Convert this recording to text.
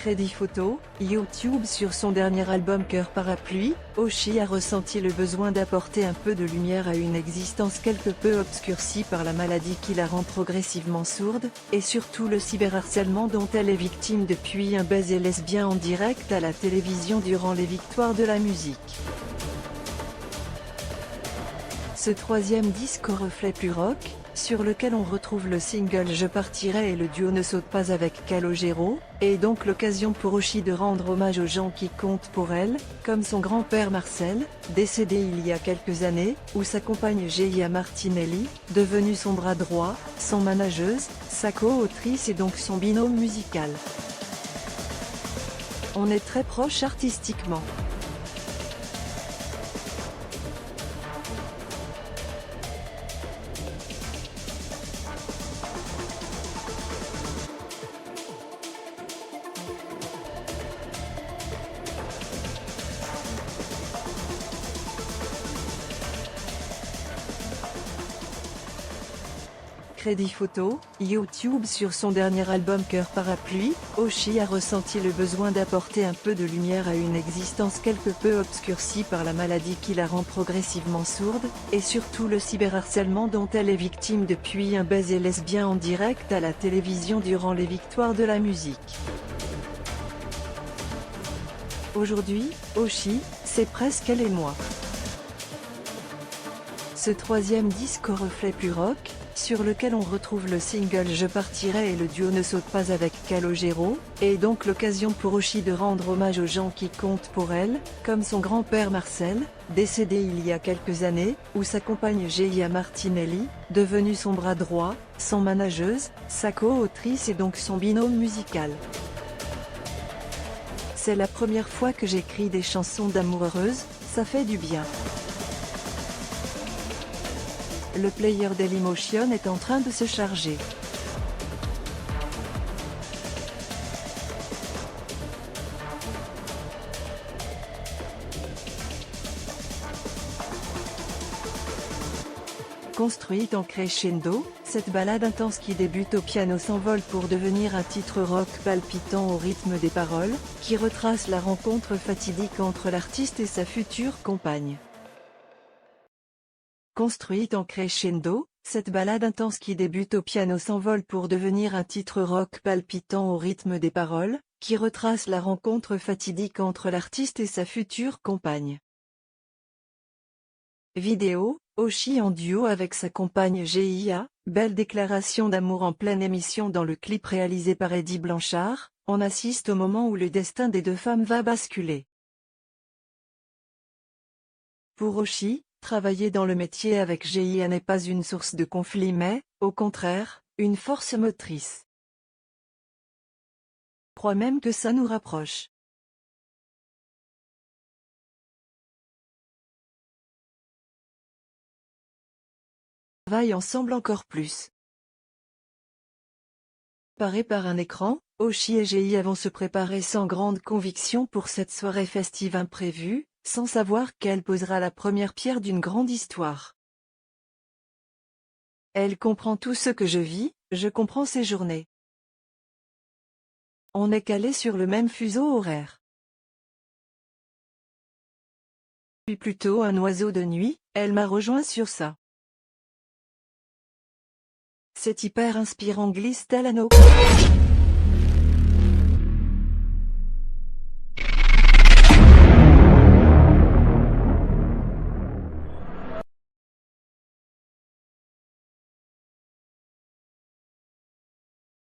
Crédit photo, YouTube. Sur son dernier album Cœur Parapluie, Oshi a ressenti le besoin d'apporter un peu de lumière à une existence quelque peu obscurcie par la maladie qui la rend progressivement sourde, et surtout le cyberharcèlement dont elle est victime depuis un baiser lesbien en direct à la télévision durant les victoires de la musique. Ce troisième disque au reflet plus rock, sur lequel on retrouve le single Je partirai et le duo Ne saute pas avec Calogero, est donc l'occasion pour Oshi de rendre hommage aux gens qui comptent pour elle, comme son grand-père Marcel, décédé il y a quelques années, ou sa compagne Geia Martinelli, devenue son bras droit, son manageuse, sa co-autrice et donc son binôme musical. On est très proches artistiquement. Crédit photo, YouTube. Sur son dernier album Cœur Parapluie, Oshi a ressenti le besoin d'apporter un peu de lumière à une existence quelque peu obscurcie par la maladie qui la rend progressivement sourde, et surtout le cyberharcèlement dont elle est victime depuis un baiser lesbien en direct à la télévision durant les victoires de la musique. Aujourd'hui, Oshi, c'est presque elle et moi. Ce troisième disque au reflet plus rock, sur lequel on retrouve le single Je partirai et le duo Ne saute pas avec Calogero, est donc l'occasion pour Oshi de rendre hommage aux gens qui comptent pour elle, comme son grand-père Marcel, décédé il y a quelques années, ou sa compagne Geia Martinelli, devenue son bras droit, son manageuse, sa co-autrice et donc son binôme musical. C'est la première fois que j'écris des chansons d'amour heureuses, ça fait du bien. Le player Dailymotion est en train de se charger. Construite en crescendo, cette ballade intense qui débute au piano s'envole pour devenir un titre rock palpitant au rythme des paroles, qui retrace la rencontre fatidique entre l'artiste et sa future compagne. Construite en crescendo, cette ballade intense qui débute au piano s'envole pour devenir un titre rock palpitant au rythme des paroles, qui retrace la rencontre fatidique entre l'artiste et sa future compagne. Vidéo, Oshi en duo avec sa compagne Geia, belle déclaration d'amour en pleine émission. Dans le clip réalisé par Eddie Blanchard, on assiste au moment où le destin des deux femmes va basculer. Pour Oshi, travailler dans le métier avec Geia n'est pas une source de conflit mais, au contraire, une force motrice. Je crois même que ça nous rapproche. On travaille ensemble encore plus. Parés par un écran, Oshi et Geia vont se préparer sans grande conviction pour cette soirée festive imprévue, sans savoir qu'elle posera la première pierre d'une grande histoire. Elle comprend tout ce que je vis, je comprends ces journées. On est calé sur le même fuseau horaire. Puis plutôt un oiseau de nuit, elle m'a rejoint sur ça. C'est hyper inspirant, glisse-t-elle à nos...